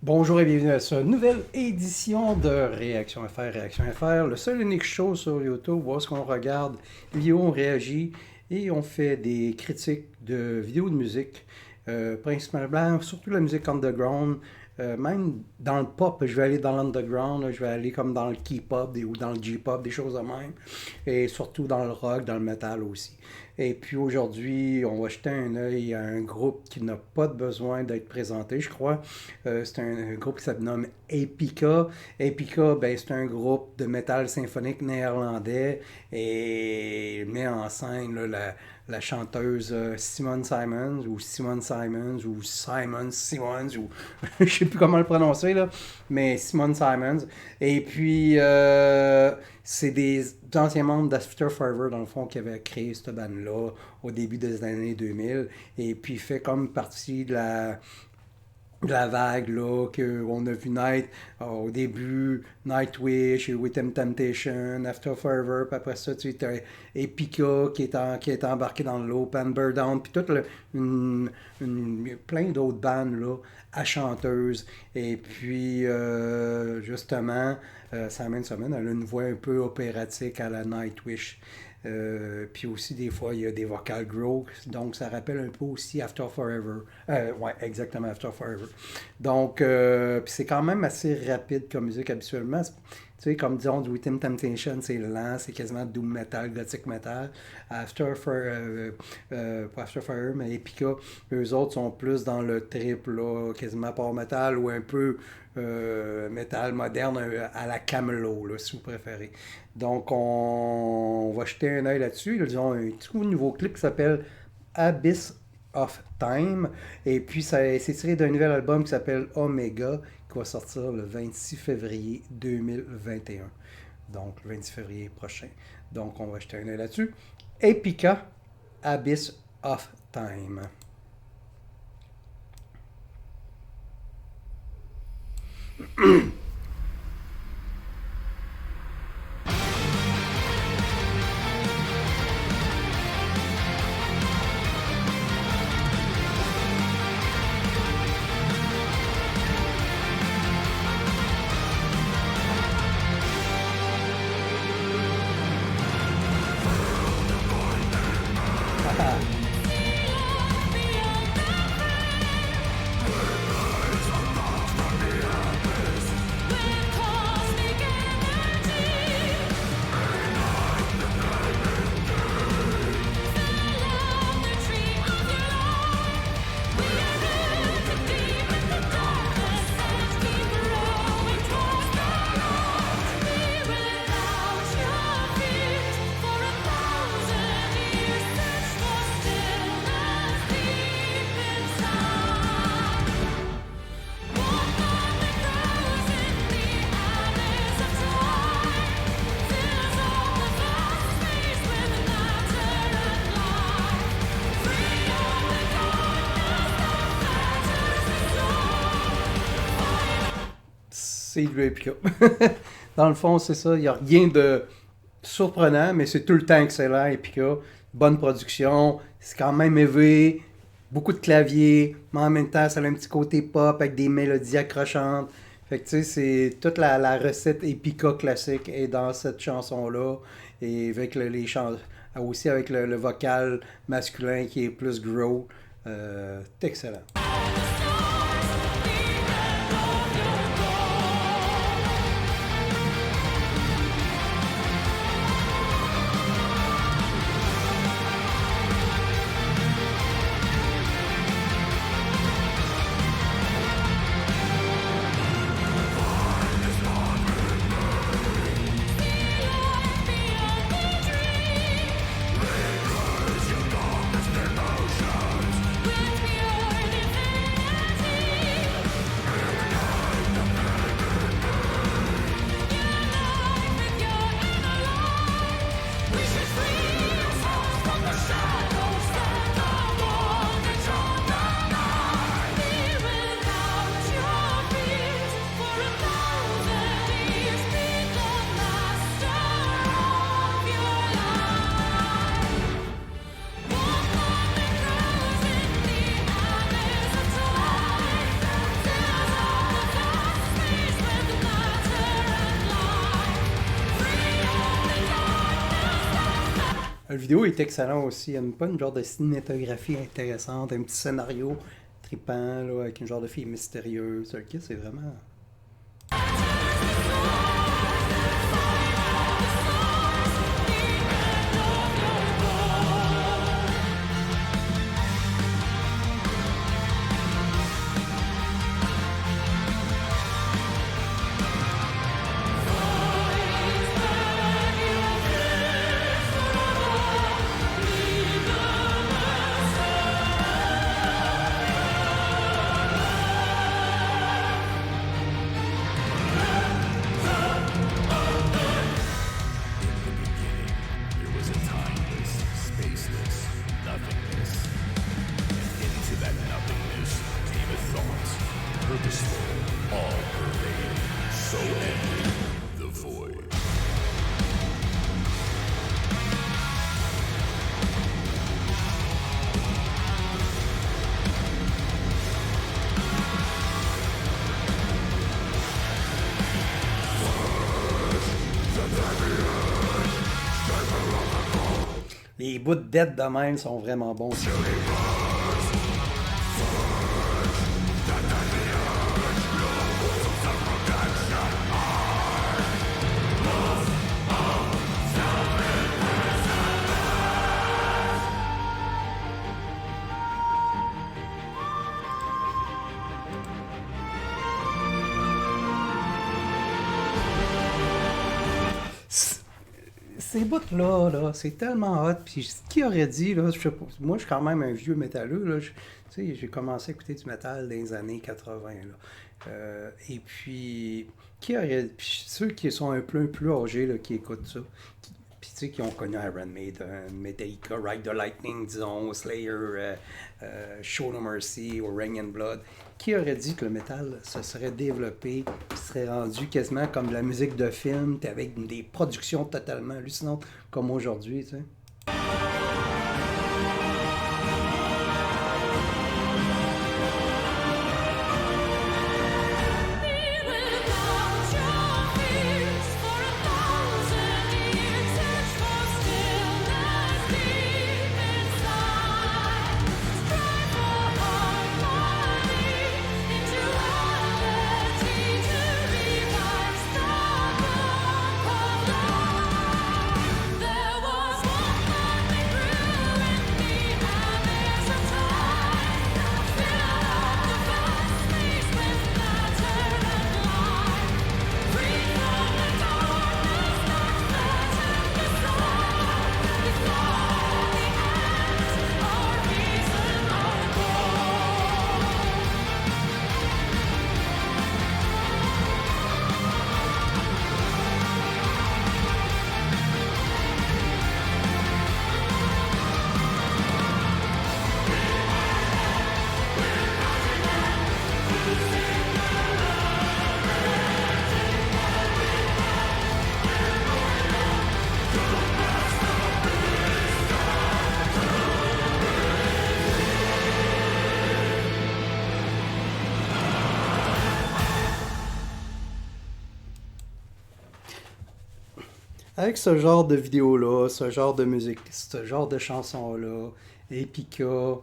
Bonjour et bienvenue à cette nouvelle édition de Réaction FR, le seul et unique show sur YouTube où est-ce qu'on regarde les vidéos, on réagit et on fait des critiques de vidéos de musique, principalement, surtout la musique underground, même dans le pop, je vais aller dans l'underground, je vais aller comme dans le K-pop ou dans le J-pop, des choses de même, et surtout dans le rock, dans le metal aussi. Et puis aujourd'hui, on va jeter un œil à un groupe qui n'a pas de besoin d'être présenté, je crois. C'est un groupe qui s'appelle Epica. Epica, ben, c'est un groupe de métal symphonique néerlandais et met en scène là, la chanteuse Simone Simons ou Simone Simons ou Simon Simons ou je sais plus comment le prononcer là, mais Simone Simons. Et puis c'est des anciens membres d'After Forever, dans le fond, qui avaient créé cette bande-là au début des années 2000. Et puis, fait comme partie de la vague là, qu'on a vu naître au début, Nightwish, Within Temptation, After Forever, puis après ça, tu sais, Epica qui est embarqué dans le Pan Burn Down, puis plein d'autres bandes là, à chanteuses. Et puis, justement, Simon Simon, elle a une voix un peu opératique à la Nightwish. Puis aussi, des fois, il y a des vocales grow, donc ça rappelle un peu aussi After Forever. Ouais, exactement, After Forever. Donc, puis c'est quand même assez rapide comme musique habituellement. Tu sais, comme disons, du Within Temptation, c'est lent, c'est quasiment doom metal, gothic metal. Pas After Forever, mais Epica, eux autres sont plus dans le trip, là, quasiment power metal ou un peu métal moderne à la Camelot, là, si vous préférez. Donc, on va jeter un œil là-dessus. Ils ont un tout nouveau clip qui s'appelle Abyss of Time. Et puis, c'est tiré d'un nouvel album qui s'appelle Omega, qui va sortir le 26 février 2021. Donc, le 26 février prochain. Donc, on va jeter un œil là-dessus. Epica, Abyss of Time. C'est du Epica. Dans le fond, c'est ça. Il n'y a rien de surprenant, mais c'est tout le temps excellent, Epica. Bonne production. C'est quand même élevé. Beaucoup de claviers. Mais en même temps, ça a un petit côté pop avec des mélodies accrochantes. Fait que tu sais, c'est toute la recette Epica classique est dans cette chanson-là. Et avec aussi avec le vocal masculin qui est plus grow. C'est excellent. Le vidéo est excellent aussi. Il y a pas une genre de cinématographie intéressante, un petit scénario trippant là, avec une genre de fille mystérieuse. Ok, c'est vraiment. There was a timeless, spaceless nothingness. Into that nothingness came a thought, purposeful, all-pervading, so ending the void. Les bouts de dead de même sont vraiment bons. Ces bouts-là, là, c'est tellement hot. Puis qui aurait dit, là, je sais pas, moi je suis quand même un vieux métalleux, là, tu sais, j'ai commencé à écouter du métal dans les années 80, là. Et puis, qui aurait, puis ceux qui sont un peu plus âgés, là, qui écoutent ça, puis tu sais, qui ont connu Iron Maiden, Metallica, Ride the Lightning, disons, Slayer, Show No Mercy ou Rain and Blood, qui aurait dit que le métal se serait développé, puis serait rendu quasiment comme de la musique de film, puis avec des productions totalement hallucinantes comme aujourd'hui, tu sais. Avec ce genre de vidéo-là, ce genre de musique, ce genre de chansons-là, Epica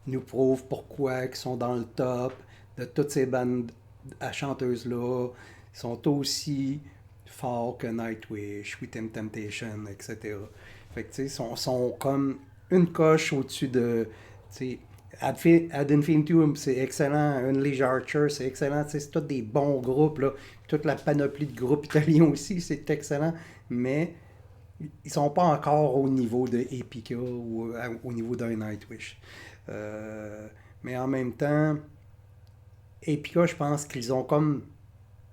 nous prouve pourquoi ils sont dans le top de toutes ces bandes à chanteuses-là. Ils sont aussi forts que Nightwish, Within Temptation, etc. Fait que, tu sais, sont comme une coche au-dessus de, tu sais, Ad Infinitum, c'est excellent. Unleash Archer, c'est excellent. Tu sais, c'est tous des bons groupes, là. Toute la panoplie de groupes italiens aussi, c'est excellent. Mais ils sont pas encore au niveau de Epica ou au niveau d'un Nightwish. Mais en même temps, Epica, je pense qu'ils ont comme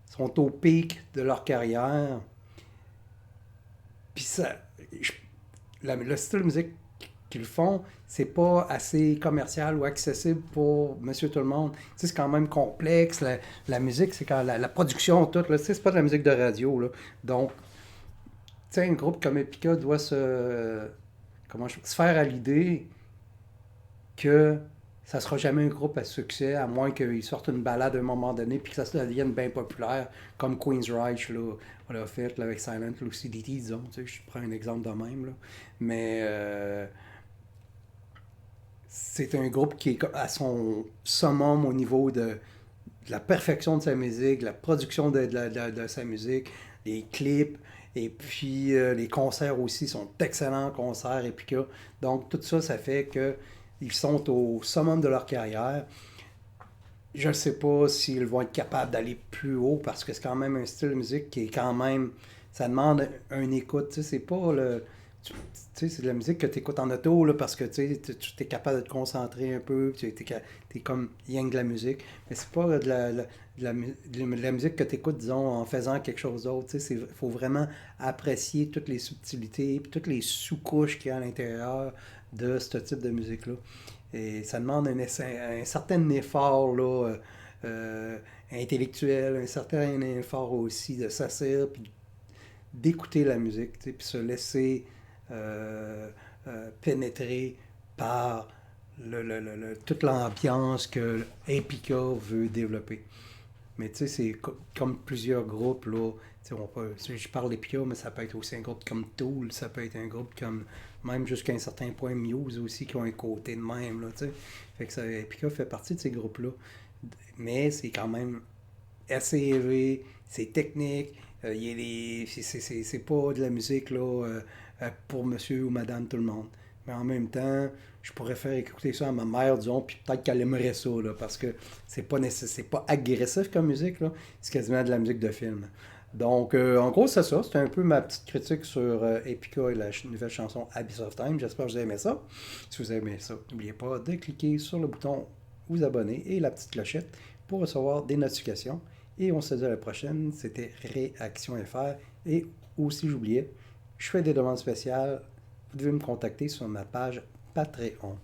sont au pic de leur carrière. Puis ça, le style de musique qu'ils font, c'est pas assez commercial ou accessible pour Monsieur Tout le Monde. Tu sais, c'est quand même complexe. La musique, c'est quand la production, tout, là, tu sais, c'est pas de la musique de radio, là. Donc, tu sais, un groupe comme Epica doit se faire à l'idée que ça sera jamais un groupe à succès, à moins qu'ils sortent une balade à un moment donné, puis que ça devienne bien populaire, comme Queensryche, là, on l'a fait là, avec Silent Lucidity, disons, tu sais, je prends un exemple de même, là. Mais c'est un groupe qui est à son summum au niveau de la perfection de sa musique, de la production de sa musique, les clips, et puis les concerts aussi sont d'excellents concerts, Epica. Donc tout ça, ça fait que ils sont au summum de leur carrière. Je ne sais pas s'ils vont être capables d'aller plus haut parce que c'est quand même un style de musique qui est quand même. Ça demande un écoute. Tu sais, c'est pas le. Tu sais, c'est de la musique que tu écoutes en auto là, parce que tu sais, tu es capable de te concentrer un peu. Tu es comme yang de la musique. Mais c'est pas de la musique que tu écoutes, disons, en faisant quelque chose d'autre. Tu sais, il faut vraiment apprécier toutes les subtilités et toutes les sous-couches qu'il y a à l'intérieur de ce type de musique-là. Et ça demande un certain effort là, intellectuel, un certain effort aussi de s'asseoir puis d'écouter la musique, puis se laisser pénétrer par toute l'ambiance que Epica veut développer. Mais tu sais, c'est comme plusieurs groupes, là. Je parle d'Epica, mais ça peut être aussi un groupe comme Tool, ça peut être un groupe comme, même jusqu'à un certain point, Muse aussi, qui ont un côté de même, là, tu sais. Fait que Epica fait partie de ces groupes-là. Mais c'est quand même assez élevé, c'est technique, c'est pas de la musique, là, pour monsieur ou madame tout le monde. Mais en même temps, je pourrais faire écouter ça à ma mère, disons, puis peut-être qu'elle aimerait ça, là, parce que c'est pas agressif comme musique, là, c'est quasiment de la musique de film. Donc, en gros, c'est ça. C'était un peu ma petite critique sur Epica et la nouvelle chanson Abyss of Time. J'espère que vous avez aimé ça. Si vous avez aimé ça, n'oubliez pas de cliquer sur le bouton vous abonner et la petite clochette pour recevoir des notifications. Et on se dit à la prochaine. C'était Réaction FR. Et aussi, j'oubliais, je fais des demandes spéciales. Vous devez me contacter sur ma page Patreon.